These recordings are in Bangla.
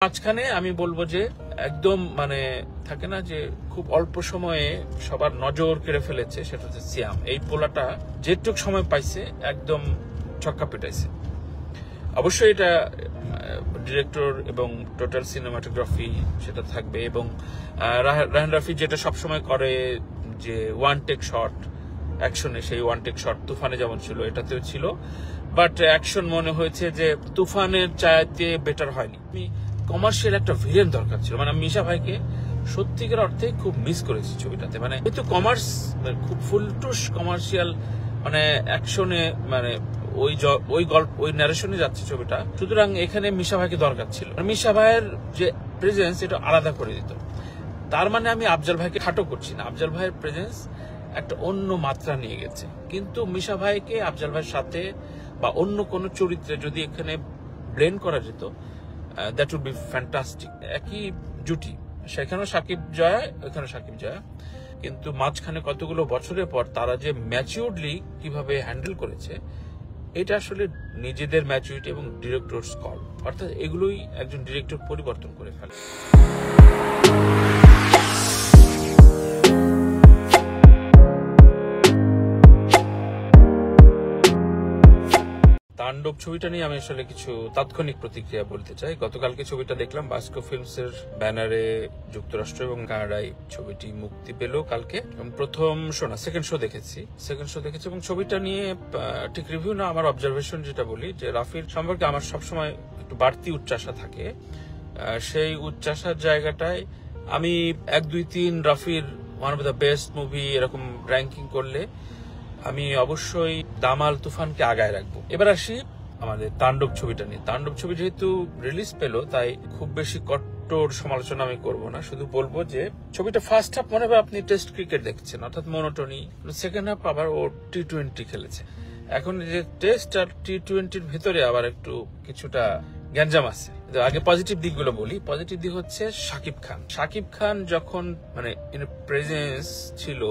মাঝখানে আমি বলবো যে একদম মানে থাকে না যে খুব অল্প সময়ে সবার নজর কেড়ে ফেলেছে, সেটা হচ্ছে সিয়াম। এই পোলাটা যেটুক সময় পাইছে একদম ছক্কা পিটাইছে। অবশ্যই এটা ডিরেক্টর এবং টোটাল সিনেমাটোগ্রাফি সেটা থাকবে, এবং রাহান রাফি যেটা সবসময় করে যে ওয়ান টেক শট অ্যাকশনে, সেই ওয়ান টেক শট তুফানে যেমন ছিল এটাতেও ছিল, বাট অ্যাকশন মনে হয়েছে যে তুফানের চাইতে বেটার হয়নি। কমার্শিয়াল একটা ভিলেন দরকার ছিল, মানে মিশা ভাইকে সত্যিকার অর্থে খুব মিস করেছি ছবিটাতে। মানে যেহেতু কমার্স খুব ফুলটুস কমার্শিয়াল, মানে অ্যাকশনে মানে ওই গল্প ওই ন্যারেশনে যাচ্ছে ছবিটা, সুতরাং এখানে মিশা ভাইকে দরকার ছিল। মিশা ভাইয়ের যে প্রেজেন্স এটা আলাদা করে দিত। তার মানে আমি আফজাল ভাইকে খাটো করছি না, আফজাল ভাইয়ের প্রেজেন্স একটা অন্য মাত্রা নিয়ে গেছে। কিন্তু মিশা ভাইকে আফজাল ভাইয়ের সাথে বা অন্য কোন চরিত্রে যদি এখানে ব্লেন্ড করা যেত, দ্যাট উড বি ফ্যান্টাস্টিক। একই জুটি, সেখানেও সাকিব জয়া, এখানে সাকিব জয়া, কিন্তু মাঝখানে কতগুলো বছরের পর তারা যে ম্যাচিউরলি কিভাবে হ্যান্ডেল করেছে, এটা আসলে নিজেদের ম্যাচুরিটি এবং ডিরেক্টরস কল, অর্থাৎ এগুলোই একজন ডিরেক্টর পরিবর্তন করে ফেলে। তাণ্ডব ছবিটা নিয়ে আমি আসলে কিছু তাৎক্ষণিক প্রতিক্রিয়া বলতে চাই। গতকালকে ছবিটা দেখলাম বাস্কো ফিল্মস এর ব্যানারে, যুক্তরাষ্ট্র এবং কানাডায় ছবিটি মুক্তি পেল কালকে। প্রথম শো না, সেকেন্ড শো দেখেছি এবং ছবিটা নিয়ে ঠিক রিভিউ না, আমার অবজারভেশন যেটা বলি যে রাফির সম্পর্কে আমার সবসময় একটু বাড়তি উচ্চাসা থাকে। সেই উচ্চাসার জায়গাটায় আমি 1, 2, 3 রাফির one of the best movie এরকম র্যাঙ্কিং করলে আমি অবশ্যই দামাল তুফানকে আগায় রাখবো। এবার আসি আমাদের তাণ্ডব ছবিটা নিয়ে। তাণ্ডব ছবি যেহেতু রিলিজ পেলো, তাই খুব বেশি কট্টর সমালোচনা আমি করব না, শুধু বলবো যে ছবিটা ফার্স্ট হাফ মনে হবে আপনি টেস্ট ক্রিকেট দেখছেন, অর্থাৎ মনোটনি। সেকেন্ড হাফ আবার ও T20 খেলেছে। এখন যে টেস্ট আর T20-র ভিতরে আবার একটু কিছুটা গ্যাঞ্জাম আছে। আগে পজিটিভ দিকগুলো বলি। পজিটিভ দিক হচ্ছে শাকিব খান যখন মানে প্রেজেন্স ছিল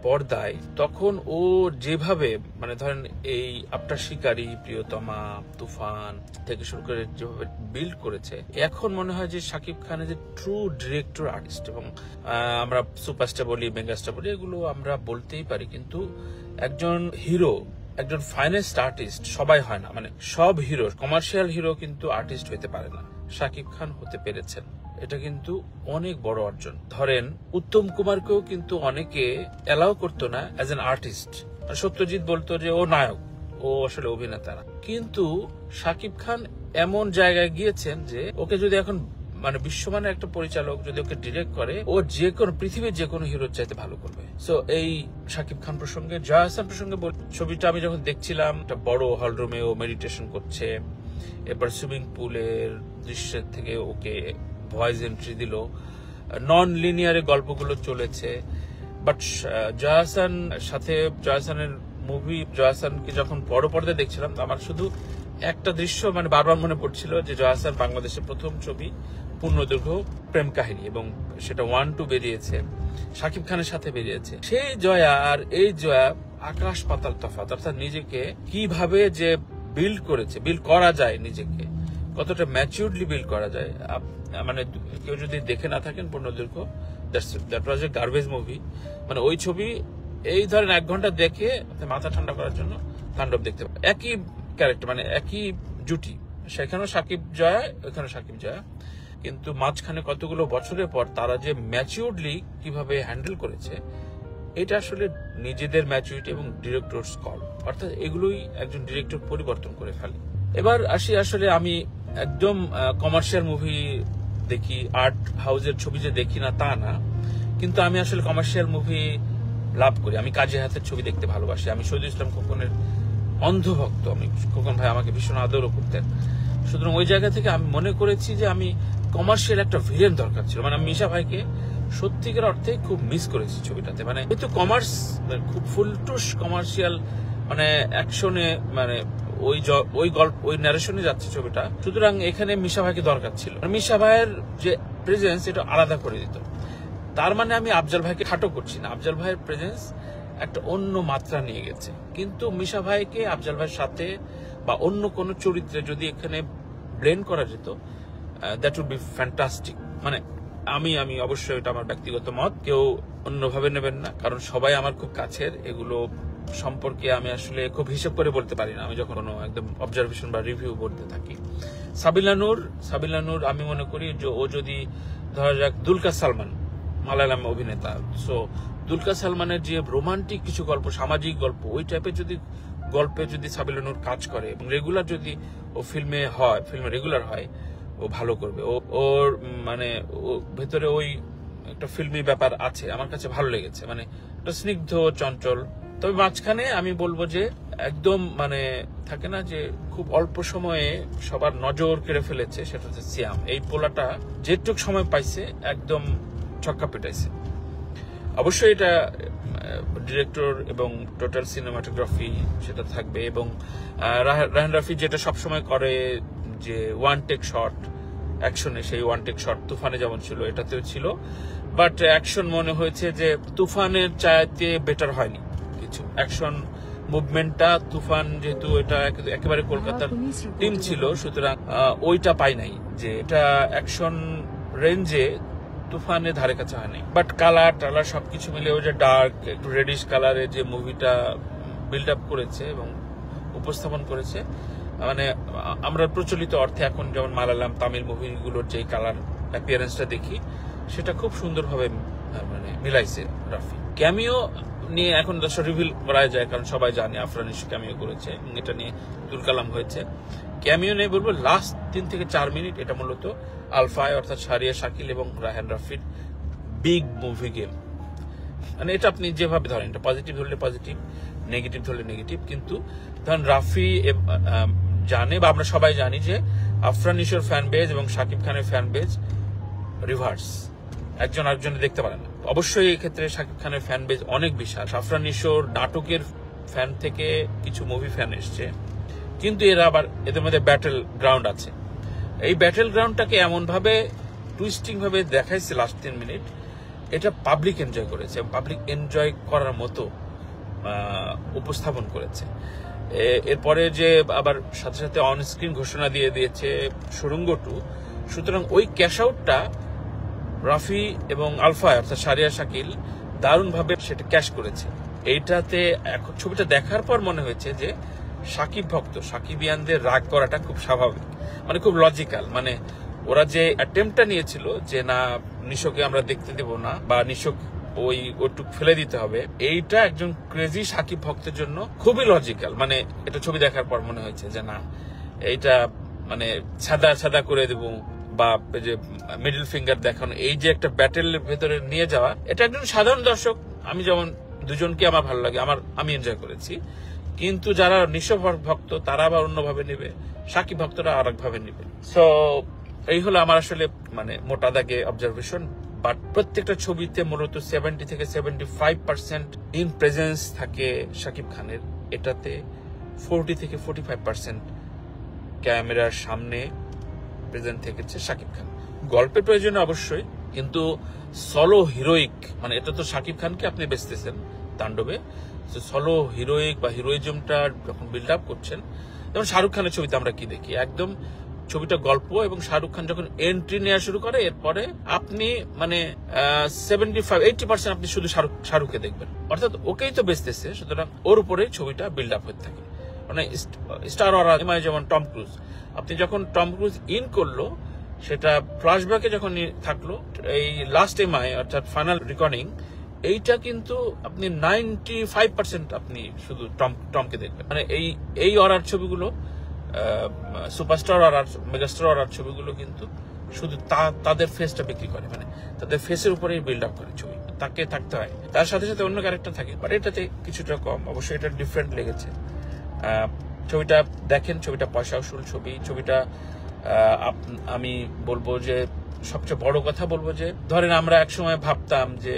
পর্দায়, তখন ও যেভাবে মানে ধরেন এই আপনার শিকারী, প্রিয়তমা, তুফান থেকে শুরু করে যেভাবে বিল্ড করেছে, এখন মনে হয় যে শাকিব খান যে ট্রু ডিরেক্টর আর্টিস্ট। এবং আমরা সুপারস্টার বলি, মেগাস্টার বলি, এগুলো আমরা বলতেই পারি, কিন্তু একজন হিরো, একজন ফাইনেস্ট আর্টিস্ট সবাই হয় না। মানে সব হিরো, কমার্শিয়াল হিরো কিন্তু আর্টিস্ট হইতে পারে না। শাকিব খান হতে পেরেছেন, এটা কিন্তু অনেক বড় অর্জন। ধরেন উত্তম কুমারকেও কিন্তু অনেকে অ্যালাউ করতো না অ্যাজ এন আর্টিস্ট। সত্যজিৎ বলতো যে ও নায়ক, ও আসলে অভিনেতা না। কিন্তু শাকিব খান এমন জায়গায় গিয়েছেন যে ওকে যদি এখন মানে বিশ্বমানের একটা পরিচালক যদি ওকে ডিরেক্ট করে, ও যে কোনো পৃথিবীর যে কোনো হিরোর চাইতে ভালো করবে। সো এই শাকিব খান প্রসঙ্গে, জয়া আহসান প্রসঙ্গে ছবিটা আমি যখন দেখছিলাম, একটা বড় হল রুমে ও মেডিটেশন করছে, এরপর সুইমিং পুলের দৃশ্যের থেকে ওকে ভয়েস এন্ট্রি দিল, নন লিনিয়ারে গল্পগুলো চলেছে। বাট জয়া আহসান সাথে জয়া আহসানের মুভি, জয়া আহসানকে যখন বড় পর্দায় দেখছিলাম, আমার শুধু একটা দৃশ্য মানে বারবার মনে পড়ছিল যে জয়া আহসান বাংলাদেশের প্রথম ছবি পূর্ণদৈর্ঘ্য প্রেম কাহিনী, এবং সেটা 1, 2 বেরিয়েছে, শাকিব খানের সাথে বেরিয়েছে। সেই জয়া আর এই জয়া আকাশ পাতাল তফাৎ। অর্থাৎ নিজেকে কিভাবে যে বিল্ড করেছে, বিল্ড করা যায়, নিজেকে কতটা ম্যাচিউরলি বিল্ড করা যায়। মানে কেউ যদি দেখে না থাকেন পূর্ণদৈর্ঘ্য, that was A garbage movie. মানে ওই ছবি এই ধরেন 1 ঘন্টা দেখে মাথা ঠান্ডা করার জন্য তাণ্ডব দেখতে পাবেন। একই ক্যারেক্টার, মানে একই জুটি, সেখানেও সাকিব জয়া, এখানে সাকিব জয়া, কিন্তু মাঝখানে কতগুলো বছরের পর তারা যে ম্যাচিউরলি কিভাবে হ্যান্ডেল করেছে, এটা আসলে নিজেদের ম্যাচুরিটি এবং ডিরেক্টরস কল, অর্থাৎ এগুলোই একজন ডিরেক্টর পরিবর্তন করে ফেলে। এবার আসি, আসলে আমি একদম কমার্শিয়াল মুভি দেখি, আর্ট হাউসের ছবি যে দেখি না তা না, কিন্তু আমি আসলে কমার্শিয়াল মুভি লাভ করি। আমি কাজী হাতের ছবি দেখতে ভালোবাসি। আমি শহীদুল ইসলাম খোকনের অন্ধভক্ত। আমি খোকন ভাই আমাকে ভীষণ আদরও করতেন। সুতরাং ওই জায়গা থেকে আমি মনে করেছি যে আমি কমার্শিয়াল একটা ভিলেন দরকার ছিল। মানে মিশা ভাইকে সত্যিকার অর্থে খুব মিস করেছি ছবিটাতে। মানে যেহেতু কমার্স খুব ফুলটুস কমার্শিয়াল, মানে অ্যাকশনে মানে ওই গল্প ওই ন্যারেশনে যাচ্ছে ছবিটা, সুতরাং এখানে মিশা ভাইকে দরকার ছিল। মিশা ভাইয়ের যে প্রেজেন্স এটা আলাদা করে দিত। তার মানে আমি আফজাল ভাইকে খাটো করছি না, আফজাল ভাইয়ের প্রেজেন্স একটা অন্য মাত্রা নিয়ে গেছে। কিন্তু মিশা ভাইকে আফজাল ভাইয়ের সাথে বা অন্য কোন চরিত্রে যদি এখানে ব্লেন্ড করা যেত, দ্যাট উড বি ফ্যান্টাস্টিক। মানে আমি অবশ্যই, এটা আমার ব্যক্তিগত মত, কেউ অন্যভাবে নেবেন না, কারণ সবাই আমার খুব কাছের। এগুলো সম্পর্কে আমি আসলে খুব হিসেব করে বলতে পারি না, আমি যখন কোনো একদম অবজারভেশন বা রিভিউ বলতে থাকি। সাবিলা নূর আমি মনে করি যে ও যদি ধরা যাক দুলকার সালমান, মালায়ালাম অভিনেতা, সো দুলকার সালমানের যে রোমান্টিক কিছু গল্প, সামাজিক গল্প, ওই টাইপের গল্পে যদি সাবিলা নূর কাজ করে এবং রেগুলার যদি ও ফিল্মে রেগুলার হয়, ও ভালো করবে। ওর মানে ও ভেতরে ওই একটা ফিল্মি ব্যাপার আছে, আমার কাছে ভালো লেগেছে, মানে একটা স্নিগ্ধ চঞ্চল। তবে মাঝখানে আমি বলবো যে একদম মানে থাকে না যে খুব অল্প সময়ে সবার নজর কেড়ে ফেলেছে, সেটা হচ্ছে সিয়াম। এই পোলাটা যেটুক সময় পাইছে একদম ছক্কা পিটাইছে। অবশ্যই এটা ডিরেক্টর এবং টোটাল সিনেমাটোগ্রাফি সেটা থাকবে, এবং রায়হান রাফি যেটা সবসময় করে যে ওয়ান টেক শট অ্যাকশনে, সেই ওয়ান টেক শট তুফানে যেমন ছিল এটাতেও ছিল, বাট অ্যাকশন মনে হয়েছে যে তুফানের চাইতে বেটার হয়নি কিছু। অ্যাকশন মুভমেন্টটা তুফান, যেহেতু এটা একেবারে কলকাতার টিম ছিল, সুতরাং ওইটা পাই নাই, যে এটা অ্যাকশন রেঞ্জে তুফানের ধারে কাছে হয়নি। বাট কালার টালার সবকিছু মিলে ওই যে ডার্ক একটু রেডিশ কালারে যে মুভিটা বিল্ড আপ করেছে এবং উপস্থাপন করেছে, মানে আমরা প্রচলিত অর্থে এখন যেমন মালায়ালাম তামিল মুভিগুলোর যে কালার অ্যাপিয়ারেন্সটা দেখি, সেটা খুব সুন্দরভাবে মানে মিলাইছে রাফি। ক্যামিও নিয়ে এখন দর্শক রিভিল করা যায়, কারণ সবাই জানে আফরান নিশো ক্যামিও করেছে, এটা নিয়ে তুলকালাম হয়েছে। ক্যামিও নেই বলবো লাস্ট 3 থেকে 4 মিনিট, এটা মূলত আলফায় অর্থাৎ সারিয়া শাকিল এবং রায়হান রাফির বিগ মুভি গেম। মানে এটা আপনি যেভাবে ধরেন, এটা পজিটিভ ধরলে পজিটিভ, নেগেটিভ ধরলে নেগেটিভ, কিন্তু ধরেন রাফি জানে বা আমরা সবাই জানি যে আফরান নিশোর ফ্যান বেজ এবং শাকিব খানের ফ্যান বেজ রিভার্স, একজন আরেকজনে দেখতে পারে না। অবশ্যই এই ক্ষেত্রে শাকিব খানের ফ্যান বেজ অনেক বিশাল। আফরান নিশোর নাটকের ফ্যান থেকে কিছু মুভি ফ্যান এসছে, কিন্তু এদের মধ্যে ব্যাটেল গ্রাউন্ড আছে। এই ব্যাটেল গ্রাউন্ডটাকে এমন ভাবে টুইস্টিং ভাবে দেখাইছে লাস্ট 3 মিনিট, এটা পাবলিক এনজয় করেছে, পাবলিক এনজয় করার মতো উপস্থাপন করেছে। এরপরে যে আবার সাথে সাথে অন স্ক্রিন ঘোষণা দিয়ে দিয়েছে সুড়ঙ্গ 2, সুতরাং ওই ক্যাশ আউটটা রাফি এবং আলফা অর্থাৎ সারিয়া শাকিল দারুণভাবে সেটা ক্যাশ করেছে। এইটাতে এখন ছবিটা দেখার পর মনে হয়েছে যে সাকিবিয়ানদের রাগ করাটা খুব স্বাভাবিক, মানে খুব লজিক্যাল। মানে ওরা যে অ্যাটেম্পটা নিয়েছিল যে না নিশোকে আমরা দেখতে দেব না বা নিশোক ওইটুক ফেলে দিতে হবে, এইটা একজন ক্রেজি সাকিব ভক্তের জন্য খুবই লজিক্যাল। মানে এটা ছবি দেখার পর মনে হয়েছে যে না এইটা মানে ছাদা করে দেব, বা যে মিডল ফিঙ্গার দেখানো, এই যে একটা ব্যাটেলের ভেতরে নিয়ে যাওয়া, এটা একজন সাধারণ দর্শক, আমি যেমন দুজনকে আমার ভালো লাগে, আমি এনজয় করেছি, কিন্তু যারা নিশো ভক্ত তারা আবার অন্যভাবে নেবে, সাকিব ভক্তরা আর একভাবে নেবে। সো এই হলো আমার আসলে মানে মোটা দাগে অবজারভেশন। বাট প্রত্যেকটা ছবিতে মূলত 70 থেকে 75% ইন প্রেজেন্স থাকে সাকিব খানের, এটাতে 40 থেকে 45% ক্যামেরার সামনে প্রেজেন্ট থেকেছে সাকিব খান। গল্পের প্রয়োজনে অবশ্যই, কিন্তু সলো হিরোইক, মানে এটা তো সাকিব খানকে আপনি বেচতেছেন তাণ্ডবে, সলো হিরোইক বা হিরোইজমটা যখন বিল্ড আপ করছেন, যেমন শাহরুখ খানের ছবিতে আমরা কি দেখি, একদম ছবিটা গল্প এবং শাহরুখ খান যখন এন্ট্রি নেওয়া শুরু করে, এরপরে আপনি মানে 75-80% আপনি শুধু শাহরুখকে দেখবেন, অর্থাৎ ওকেই তো বেচতেছে, সুতরাং ওর উপরেই ছবিটা বিল্ড আপ হতে থাকে। মানে স্টার অরা যেমন টম ক্রুজ, আপনি যখন টম ক্রুজ ইন করলো, সেটা ফ্ল্যাশব্যাকে যখন থাকলো, এই লাস্ট এমআই অর্থাৎ ফাইনাল রেকর্ডিং, এইটা কিন্তু আপনি 95% আপনি শুধু টমকে দেখবেন। মানে এই অরার ছবিগুলো, সুপারস্টার অরার, মেগাস্টার অরার ছবিগুলো কিন্তু শুধু তাদের ফেসটা বিক্রি করে, মানে তাদের ফেসের উপরেই বিল্ড আপ করে ছবি, তাকে থাকতে হয়, তার সাথে সাথে অন্য ক্যারেক্টার থাকে, বাট এটাতে কিছুটা কম। অবশ্যই এটা ডিফারেন্ট লেগেছে। ছবিটা দেখেন, ছবিটা পয়সা উসুল ছবিটা আমি বলবো যে সবচেয়ে বড় কথা বলবো যে ধরেন আমরা একসময় ভাবতাম যে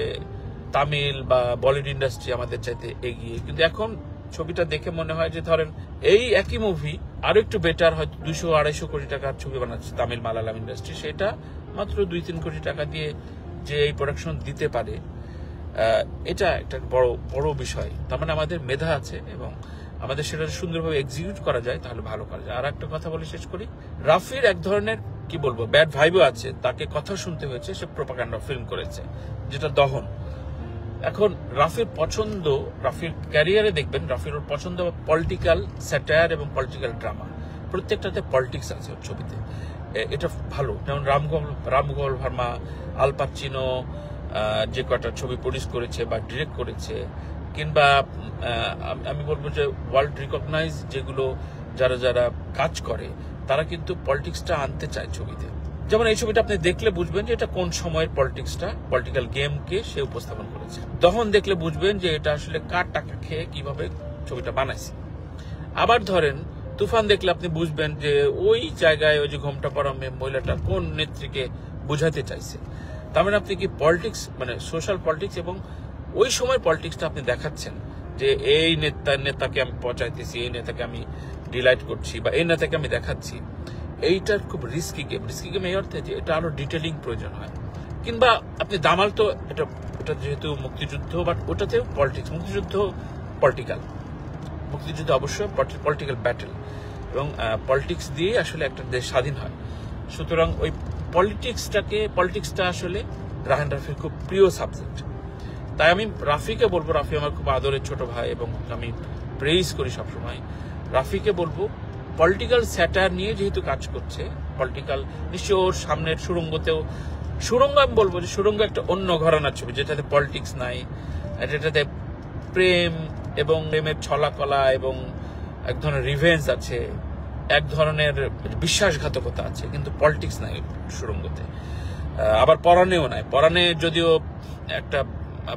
তামিল বা বলিউড ইন্ডাস্ট্রি আমাদের চাইতে এগিয়ে, কিন্তু এখন ছবিটা দেখে মনে হয় যে ধরেন এই একই মুভি আরো একটু বেটার, হয়তো 200-250 কোটি টাকার ছবি বানাচ্ছে তামিল মালায়ালাম ইন্ডাস্ট্রি, সেটা মাত্র 2-3 কোটি টাকা দিয়ে যে এই প্রোডাকশন দিতে পারে, এটা একটা বড় বিষয়। তার মানে আমাদের মেধা আছে এবং আমাদের সেটা সুন্দরভাবে এক্সিকিউট করা যায়, তাহলে ভালো করা যায়। আর একটা কথা বলে শেষ করি, রাফির এক ধরনের কি বলবো ব্যাড ভাইবও আছে, তাকে কথা শুনতে হয়েছে, সে প্রোপাগান্ডা ফিল্ম করেছে যেটা দহন। এখন রাফির পছন্দ, রাফির ক্যারিয়ারে দেখবেন রাফির পছন্দ পলিটিক্যাল স্যাটায়ার এবং পলিটিক্যাল ড্রামা, প্রত্যেকটাতে পলিটিক্স আছে ওর ছবিতে, এটা ভালো। যেমন রামগোপাল ভার্মা, আল পাচিনো যে কটা ছবি প্রডিউস করেছে বা ডিরেক্ট করেছে, কিংবা আমি বলবো যে ওয়ার্ল্ড রিকগনাইজ যেগুলো যারা যারা কাজ করে তারা কিন্তু পলিটিক্সটা আনতে চায় ছবিতে। যেমন এই ছবিটা আপনি দেখলে বুঝবেন যে এটা কোন সময়ের পলিটিক্সটা, পলিটিক্যাল গেমকে সে উপস্থাপন করেছে। দহন দেখলে বুঝবেন যে এটা আসলে কার টাকা খেয়ে কিভাবে ছবিটা বানাইছে। আবার ধরেন তুফান দেখলে আপনি বুঝবেন যে ওই জায়গায় ওই যে ঘোমটা পরা মহিলাটা কোন নেত্রীকে বুঝাতে চাইছে। তার মানে আপনি কি পলিটিক্স মানে সোশ্যাল পলিটিক্স এবং ওই সময় পলিটিক্সটা আপনি দেখাচ্ছেন যে এই নেতাকে আমি পচাইতেছি, এই নেতাকে আমি ডিলাইট করছি বা এই নেতাকে আমি দেখাচ্ছি। এইটার খুব রিস্কি গেম এই অর্থে যে এটা আরো ডিটেলিং প্রয়োজন হয়। কিংবা আপনি দামাল তো এটা যেহেতু মুক্তিযুদ্ধ, বাট ওটাতেও পলিটিক্স, মুক্তিযুদ্ধ পলিটিক্যাল, মুক্তিযুদ্ধ অবশ্যই পলিটিক্যাল ব্যাটেল এবং পলিটিক্স দিয়ে আসলে একটা দেশ স্বাধীন হয়। সুতরাং ওই পলিটিক্সটা আসলে রাহান রাফির খুব প্রিয় সাবজেক্ট। তাই আমি রাফিকে বলবো, রাফি আমার খুব আদরের ছোট ভাই এবং আমি প্রেইজ করি সবসময়। রাফিকে বলবো পলিটিক্যাল স্যাটায়ার নিয়ে যেহেতু কাজ করছে, পলিটিক্যাল নিশ্চয় ওর সামনের সুড়ঙ্গ আমি বলবো যে সুড়ঙ্গ একটা অন্য ঘরানার ছবি, যেটাতে পলিটিক্স নাই, যেটাতে প্রেম এবং প্রেমের ছলাকলা এবং এক ধরনের রিভেঞ্জ আছে, এক ধরনের বিশ্বাসঘাতকতা আছে, কিন্তু পলিটিক্স নাই সুড়ঙ্গতে। আবার পরাণেও নাই, পরাণে যদিও একটা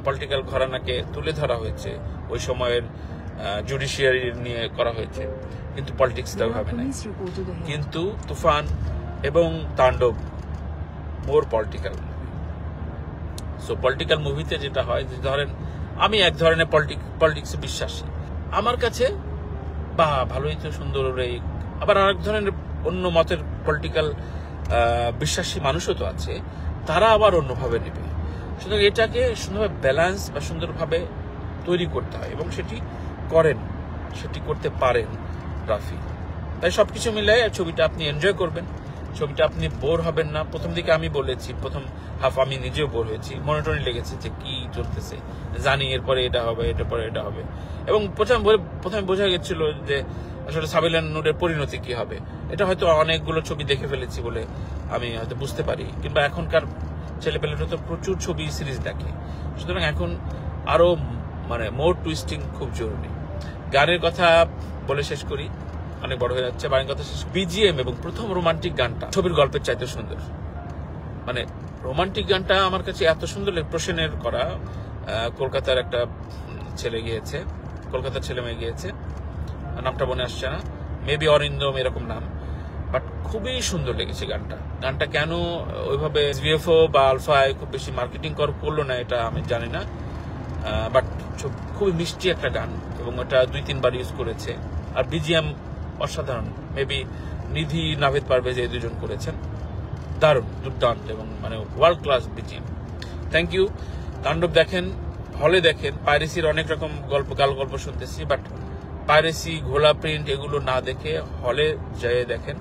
পলিটিক্যাল ঘরানাকে তুলে ধরা হয়েছে, ওই সময়ের জুডিশিয়ারি নিয়ে করা হয়েছে, কিন্তু পলিটিক্সটা ওইভাবে নাই। কিন্তু তুফান এবং তাণ্ডব মোর পলিটিক্যাল মুভি। সো পলিটিক্যাল মুভিতে যেটা হয় যে ধরেন আমি এক ধরনের পলিটিক্সে বিশ্বাসী, আমার কাছে বা ভালোই তো সুন্দর, আবার আরেক ধরনের অন্য মতের পলিটিক্যাল বিশ্বাসী মানুষও তো আছে, তারা আবার অন্যভাবে নেবে। সুতরাং এটাকে সুন্দরভাবে ব্যালেন্স বা সুন্দরভাবে তৈরি করতে হয় এবং সেটি করতে পারেন রাফি। তাই সবকিছু মিলে ছবিটা আপনি এনজয় করবেন, ছবিটা আপনি বোর হবেন না। প্রথম দিকে আমি বলেছি, প্রথম হাফ আমি নিজেও বোর হয়েছি, মনিটরি লেগেছে যে কি চলতেছে, জানি এরপরে এটা হবে, এটা পরে এটা হবে। এবং প্রথমে বোঝা গেছিল যে আসলে সাবিলা নূরের পরিণতি কি হবে। এটা হয়তো অনেকগুলো ছবি দেখে ফেলেছি বলে আমি হয়তো বুঝতে পারি, কিংবা এখনকার ছেলেপেলেরা তো প্রচুর ছবি সিরিজ দেখে। সুতরাং এখন আরো মানে মোর টুইস্টিং খুব জরুরি। গানের কথা বলে শেষ করি, অনেক বড় হয়ে যাচ্ছে। গানের কথা শেষ, বিজিএম এবং প্রথম রোমান্টিক গানটা ছবির গল্পের চাইতে সুন্দর। মানে রোমান্টিক গানটা আমার কাছে এত সুন্দর, প্রসেনের করা, কলকাতার একটা কলকাতার ছেলে মেয়ে গিয়েছে, নামটা মনে আসছে না, মেবি অরিন্দম এরকম নাম, বাট খুবই সুন্দর লেগেছে গানটা। কেন ওইভাবে ভিএফও বা আলফায় খুব বেশি মার্কেটিং করলো না এটা আমি জানি না, বাট খুবই মিষ্টি একটা গান এবং ওটা 2-3 বার ইউজ করেছে। আর বিজিএম অসাধারণ, মেবি নিধি নাভেদ পারভেজ এই দুজন করেছেন, দারুণ, দুর্দান্ত এবং মানে world class BGM. Thank you. Tandav দেখেন, হলে দেখেন। পাইরেসির অনেক রকম গল্প শুনতেছি, বাট পাইরেসি, ঘোলা প্রিন্ট এগুলো না দেখে হলে যেয়ে দেখেন,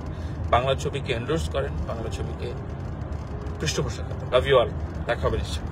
বাংলা ছবিকে এন্ডোর্স করেন, বাংলা ছবিকে পৃষ্ঠপোষক করেন। লাভ ইউ অল, দেখা হবে নিশ্চয়।